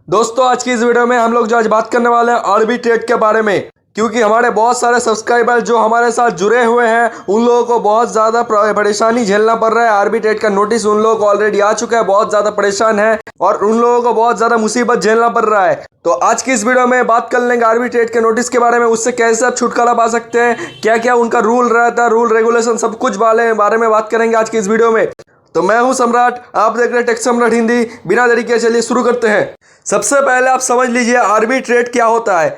दोस्तों आज की इस वीडियो में हम लोग जो आज बात करने वाले हैं आर्बिट्रेट के बारे में, क्योंकि हमारे बहुत सारे सब्सक्राइबर जो हमारे साथ जुड़े हुए हैं उन लोगों को बहुत ज़्यादा परेशानी झेलना पड़ रहा है। आर्बिट्रेट का नोटिस उन लोगों को ऑलरेडी आ चुका है, बहुत ज़्यादा परेशान है और उन लोगों को बहुत ज़्यादा मुसीबत झेलना पड़ रहा है। तो आज की इस वीडियो में बात कर लेंगे आर्बिट्रेट के नोटिस के बारे में, उससे कैसे आप छुटकारा पा सकते हैं, क्या क्या उनका रूल रहता है, रूल रेगुलेशन सब कुछ बारे में बात करेंगे आज की इस वीडियो में। तो मैं हूं सम्राट, आप देख रहे हैं टेक सम्राट हिंदी। बिना देरी के चलिए शुरू करते हैं। सबसे पहले आप समझ लीजिए आर्बिट्रेट क्या होता है।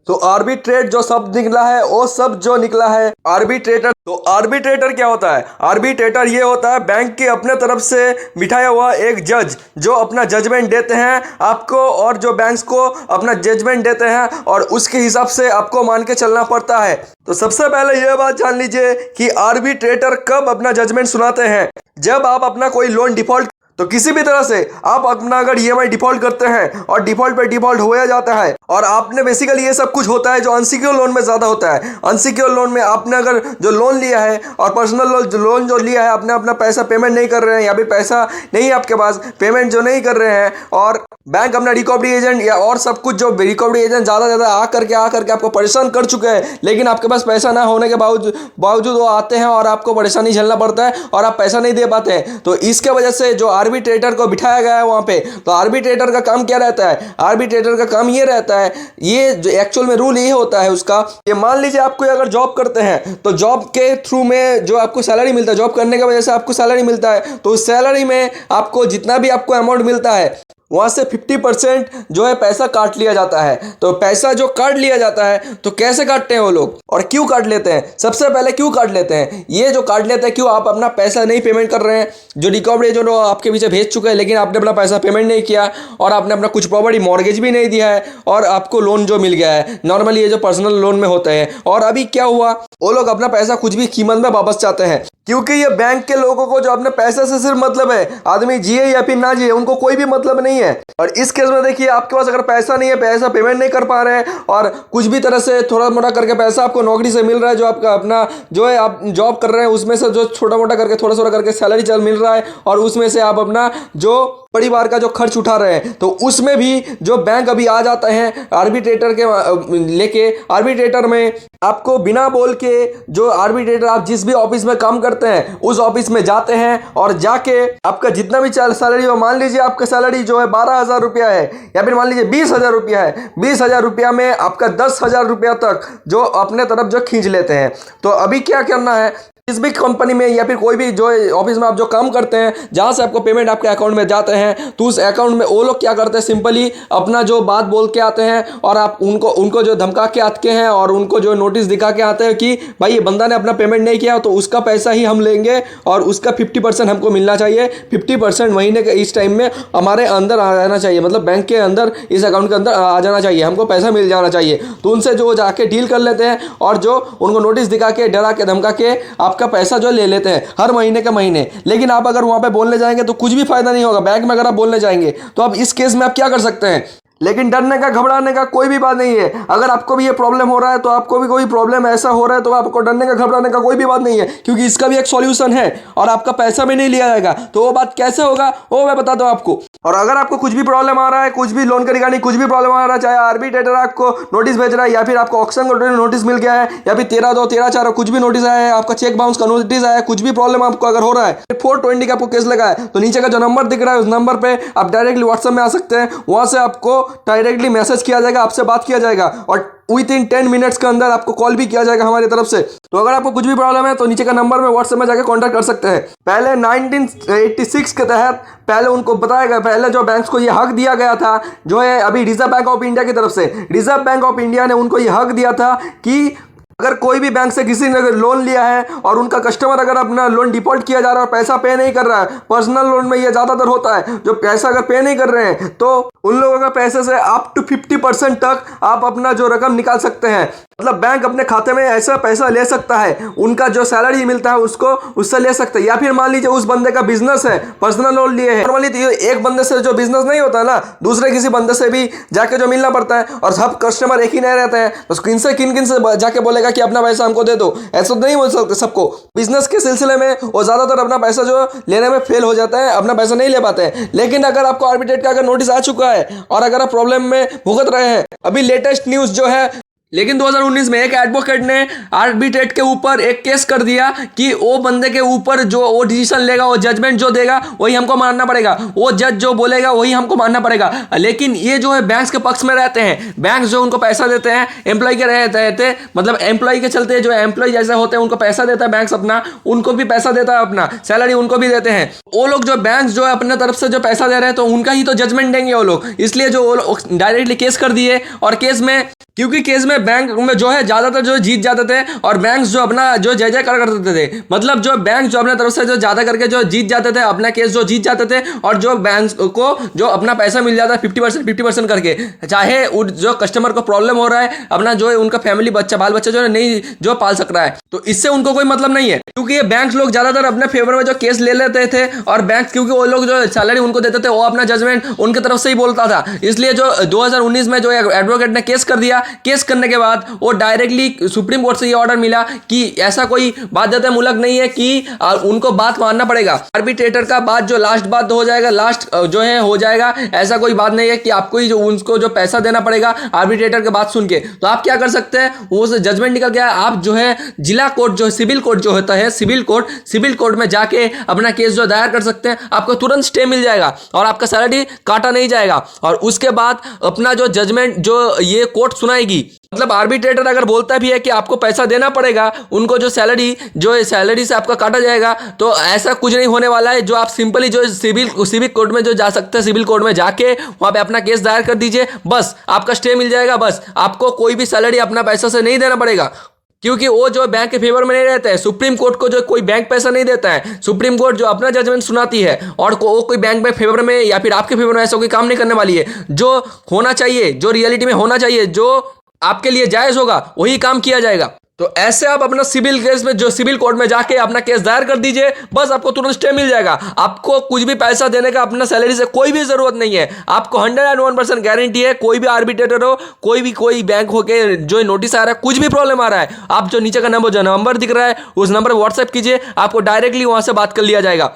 तो आर्बिट्रेट जो शब्द निकला है वो शब्द जो निकला है आर्बिट्रेटर। तो आर्बिट्रेटर क्या होता है? आर्बिट्रेटर ये होता है बैंक की अपने तरफ से बिठाया हुआ एक जज जो अपना जजमेंट देते हैं आपको और जो बैंक्स को अपना जजमेंट देते हैं और उसके हिसाब से आपको मान के चलना पड़ता है। तो सबसे पहले ये बात जान लीजिए कि आर्बिट्रेटर कब अपना जजमेंट सुनाते हैं। जब आप अपना कोई लोन डिफॉल्ट, तो किसी भी तरह से आप अपना अगर ईएमआई डिफॉल्ट करते हैं और डिफॉल्ट पे डिफॉल्ट हो जाता है और आपने बेसिकली ये सब कुछ होता है जो अनसिक्योर लोन में ज़्यादा होता है। अनसिक्योर लोन में आपने अगर जो लोन लिया है और पर्सनल लोन जो लिया है, आपने अपना पैसा पेमेंट नहीं कर रहे हैं या फिर पैसा नहीं है आपके पास, पेमेंट जो नहीं कर रहे हैं और बैंक अपना रिकवरी एजेंट या और सब कुछ जो रिकवरी एजेंट ज़्यादा आ करके आपको परेशान कर चुके हैं, लेकिन आपके पास पैसा ना होने के बावजूद वो आते हैं और आपको परेशानी झेलना पड़ता है और आप पैसा नहीं दे पाते हैं। तो इसके वजह से जो आर्बिट्रेटर को बिठाया गया है वहां पे, तो आर्बिट्रेटर का काम क्या रहता है? आर्बिट्रेटर का काम ये रहता है, ये जो एक्चुअल में रूल ये होता है उसका, ये मान लीजिए आपको अगर जॉब करते हैं तो जॉब के थ्रू में जो आपको सैलरी मिलता है, जॉब करने की वजह से आपको सैलरी मिलता है, तो उस सैलरी में आपको जितना भी आपको अमाउंट मिलता है वहाँ से 50% जो है पैसा काट लिया जाता है। तो पैसा जो काट लिया जाता है, तो कैसे काटते हैं वो लोग और क्यों काट लेते हैं? सबसे पहले क्यों काट लेते हैं? ये जो काट लेते हैं क्यों? आप अपना पैसा नहीं पेमेंट कर रहे हैं, जो रिकवरी जो आपके पीछे भेज चुके हैं, लेकिन आपने अपना पैसा पेमेंट नहीं किया और आपने अपना कुछ प्रॉपर्टी मॉर्गेज भी नहीं दिया है और आपको लोन जो मिल गया है, नॉर्मली ये जो पर्सनल लोन में होते हैं, और अभी क्या हुआ, वो लोग अपना पैसा कुछ भी कीमत में वापस चाहते हैं, क्योंकि ये बैंक के लोगों को जो अपने पैसे से सिर्फ मतलब है, आदमी जिए या फिर ना जिए उनको कोई भी मतलब नहीं है। और इस केस में देखिए आपके पास अगर पैसा नहीं है, पैसा पेमेंट नहीं कर पा रहे हैं और कुछ भी तरह से थोड़ा मोटा करके पैसा आपको नौकरी से मिल रहा है, जो आपका अपना जो है आप जॉब कर रहे हैं उसमें से जो छोटा मोटा करके थोड़ा थोड़ा करके सैलरी चल मिल रहा है और उसमें से आप अपना जो परिवार का जो खर्च उठा रहे हैं, तो उसमें भी जो बैंक अभी आ जाते हैं आर्बिट्रेटर के लेके। आर्बिट्रेटर में आपको बिना बोल के जो आर्बिट्रेटर, आप जिस भी ऑफिस में काम करते हैं उस ऑफिस में जाते हैं और जाके आपका जितना भी सैलरी हो, मान लीजिए आपका सैलरी जो है 12,000 रुपया है या फिर मान लीजिए 20,000 रुपया है, 20,000 रुपया में आपका 10,000 रुपया तक जो अपने तरफ जो खींच लेते हैं। तो अभी क्या करना है, किस भी कंपनी में या फिर कोई भी जो ऑफिस में आप जो काम करते हैं, जहां से आपको पेमेंट आपके अकाउंट में जाते हैं, तो उस अकाउंट में वो लोग क्या करते हैं, सिंपली अपना जो बात बोल के आते हैं और आप उनको जो धमका के आते हैं और उनको जो नोटिस दिखा के आते हैं कि भाई ये बंदा ने अपना पेमेंट नहीं किया तो उसका पैसा ही हम लेंगे और उसका 50% हमको मिलना चाहिए, 50% महीने के इस टाइम में हमारे अंदर आ जाना चाहिए, मतलब बैंक के अंदर इस अकाउंट के अंदर आ जाना चाहिए, हमको पैसा मिल जाना चाहिए। तो उनसे जो जाके डील कर लेते हैं और जो उनको नोटिस दिखा के, डरा के, धमका के आपका पैसा जो ले लेते हैं हर महीने के महीने। लेकिन आप अगर वहां पे बोलने जाएंगे तो कुछ भी फायदा नहीं होगा। बैंक में अगर आप बोलने जाएंगे तो आप इस केस में आप क्या कर सकते हैं, लेकिन डरने का, घबराने का कोई भी बात नहीं है। अगर आपको भी ये प्रॉब्लम हो रहा है, तो आपको भी कोई प्रॉब्लम ऐसा हो रहा है, तो आपको डरने का, घबराने का कोई भी बात नहीं है, क्योंकि इसका भी एक सॉल्यूशन है और आपका पैसा भी नहीं लिया जाएगा। तो वो बात कैसे होगा वो मैं बता दूं आपको। और अगर आपको कुछ भी प्रॉब्लम आ रहा है, कुछ भी लोन के रिगार्डिंग कुछ भी प्रॉब्लम आ रहा है, चाहे आर्बिट्रेटर आपको नोटिस भेज रहा है या फिर आपको ऑक्शन का नोटिस मिल गया है या फिर 13(2), 13(4) कुछ भी नोटिस आया है, आपका चेक बाउंस का नोटिस आया है, कुछ भी प्रॉब्लम आपको अगर हो रहा है, 420 का आपको केस लगा है, तो नीचे का जो नंबर दिख रहा है उस नंबर पे आप डायरेक्टली व्हाट्सएप में आ सकते हैं। वहां से आपको डायरेक्टली मैसेज किया जाएगा, आपसे बात किया जाएगा और विद इन 10 मिनट्स के अंदर आपको कॉल भी किया जाएगा हमारी तरफ से। तो अगर आपको कुछ भी प्रॉब्लम है तो नीचे का नंबर में व्हाट्सएप में जाकर कांटेक्ट कर सकते हैं। पहले 1986 के तहत पहले उनको बताया गया, पहले जो बैंक्स को ये हक दिया गया था, जो है अभी रिजर्व बैंक ऑफ इंडिया की तरफ से, रिजर्व बैंक ऑफ इंडिया ने उनको ये हक दिया था कि अगर कोई भी बैंक से किसी ने अगर लोन लिया है और उनका कस्टमर अगर अपना लोन डिफॉल्ट किया जा रहा है और पैसा पे नहीं कर रहा है, पर्सनल लोन में ये ज्यादातर होता है, जो पैसा अगर पे नहीं कर रहे हैं तो उन लोगों का पैसे से अप टू 50% तक आप अपना जो रकम निकाल सकते हैं। मतलब बैंक अपने खाते में ऐसा पैसा ले सकता है, उनका जो सैलरी मिलता है उसको उससे ले सकते हैं। या फिर मान लीजिए उस बंदे का बिजनेस है, पर्सनल लोन लिए है, नॉर्मली तो एक बंदे से जो बिजनेस नहीं होता ना, दूसरे किसी बंदे से भी जाके जो मिलना पड़ता है और सब कस्टमर एक ही नहीं रहते हैं, तो किन किन से जाके बोलेगा कि अपना पैसा हमको दे दो, ऐसा तो नहीं बोल सकते सबको। बिजनेस के सिलसिले में वो ज़्यादातर अपना पैसा जो लेने में फेल हो जाता है, अपना पैसा नहीं ले पाते हैं। लेकिन अगर आपको आर्बिट्रेट का अगर नोटिस आ चुका है और अगर आप प्रॉब्लम में भुगत रहे हैं, अभी लेटेस्ट न्यूज़ जो है, लेकिन 2019 में एक एडवोकेट ने आर्बिट्रेट के ऊपर एक केस कर दिया कि वो बंदे के ऊपर जो वो डिसीजन लेगा, वो जजमेंट जो देगा वही हमको मानना पड़ेगा, वो जज जो बोलेगा वही हमको मानना पड़ेगा। लेकिन ये जो है बैंक्स के पक्ष में रहते हैं, बैंक्स जो उनको पैसा देते हैं एम्प्लॉय के रहते, मतलब एम्प्लॉय के चलते जो एम्प्लॉय जैसे होते हैं उनको पैसा देता है बैंक्स, अपना उनको भी पैसा देता है, अपना सैलरी उनको भी देते हैं। वो लोग जो बैंक्स जो है अपने तरफ से जो पैसा दे रहे हैं तो उनका ही तो जजमेंट देंगे वो लोग, इसलिए जो वो लोग डायरेक्टली केस कर दिए। और केस में, क्योंकि केस में बैंक में जो है ज्यादातर जो जीत जाते थे और बैंक्स जो अपना जो जय जयकार करते थे, मतलब जो बैंक जो अपने तरफ से जो ज्यादा करके जो जीत जाते थे, अपना केस जो जीत जाते थे, और जो बैंक को जो अपना पैसा मिल जाता है 50% करके, चाहे जो कस्टमर को प्रॉब्लम हो रहा है, अपना जो है उनका फैमिली बाल बच्चा जो है नहीं जो पाल सक रहा है, तो इससे उनको कोई मतलब नहीं है। क्योंकि ये बैंक लोग ज्यादातर अपने फेवर में जो केस ले लेते थे, और बैंक क्योंकि वो लोग जो सैलरी उनको देते थे वो अपना जजमेंट उनकी तरफ से ही बोलता था, इसलिए जो 2019 में जो एडवोकेट ने केस कर दिया। केस करने के बाद वो डायरेक्टली सुप्रीम कोर्ट से ये ऑर्डर मिला कि ऐसा कोई बाध्यतामूलक नहीं है कि उनको बात मानना पड़ेगा। आर्बिट्रेटर का बात जो लास्ट बात हो जाएगा, लास्ट जो है हो जाएगा, ऐसा कोई बात नहीं है कि आपको ही जो उनको जो पैसा देना पड़ेगा आर्बिट्रेटर की बात सुन के। तो आप क्या कर सकते हैं, वो जजमेंट निकल गया, आप जो है जिला कोर्ट जो सिविल कोर्ट जो होता है, सिविल कोर्ट में जाके अपना केस जो दायर कर सकते हैं, आपको तुरंत स्टे मिल जाएगा और आपका सैलरी काटा नहीं जाएगा। और उसके बाद अपना जो जजमेंट जो ये कोर्ट सुनाएगी, मतलब आर्बिट्रेटर अगर बोलता भी है कि आपको पैसा देना पड़ेगा, उनको जो सैलरी से आपका काटा जाएगा, तो ऐसा कुछ नहीं होने वाला है। जो आप सिंपली जो सिविल कोर्ट में जो जा सकते हैं, सिविल कोर्ट में जाके वहां पे अपना केस दायर कर दीजिए, बस आपका स्टे मिल जाएगा। बस आपको कोई भी सैलरी अपना पैसा से नहीं देना पड़ेगा, क्योंकि वो जो बैंक के फेवर में नहीं रहता है। सुप्रीम कोर्ट को जो कोई बैंक पैसा नहीं देता है, सुप्रीम कोर्ट जो अपना जजमेंट सुनाती है, और वो कोई बैंक में फेवर में या फिर आपके फेवर में ऐसा कोई काम नहीं करने वाली है। जो होना चाहिए, जो रियलिटी में होना चाहिए, जो आपके लिए जायज होगा वही काम किया जाएगा। तो ऐसे आप अपना सिविल केस में जो सिविल कोर्ट में जाके अपना केस दायर कर दीजिए, बस आपको तुरंत स्टे मिल जाएगा। आपको कुछ भी पैसा देने का अपना सैलरी से कोई भी जरूरत नहीं है। आपको 101% गारंटी है, कोई भी आर्बिट्रेटर हो, कोई बैंक हो के जो नोटिस आ रहा है, कुछ भी प्रॉब्लम आ रहा है, आप जो नीचे का नंबर दिख रहा है उस नंबर पर व्हाट्सएप कीजिए, आपको डायरेक्टली वहां से बात कर लिया जाएगा।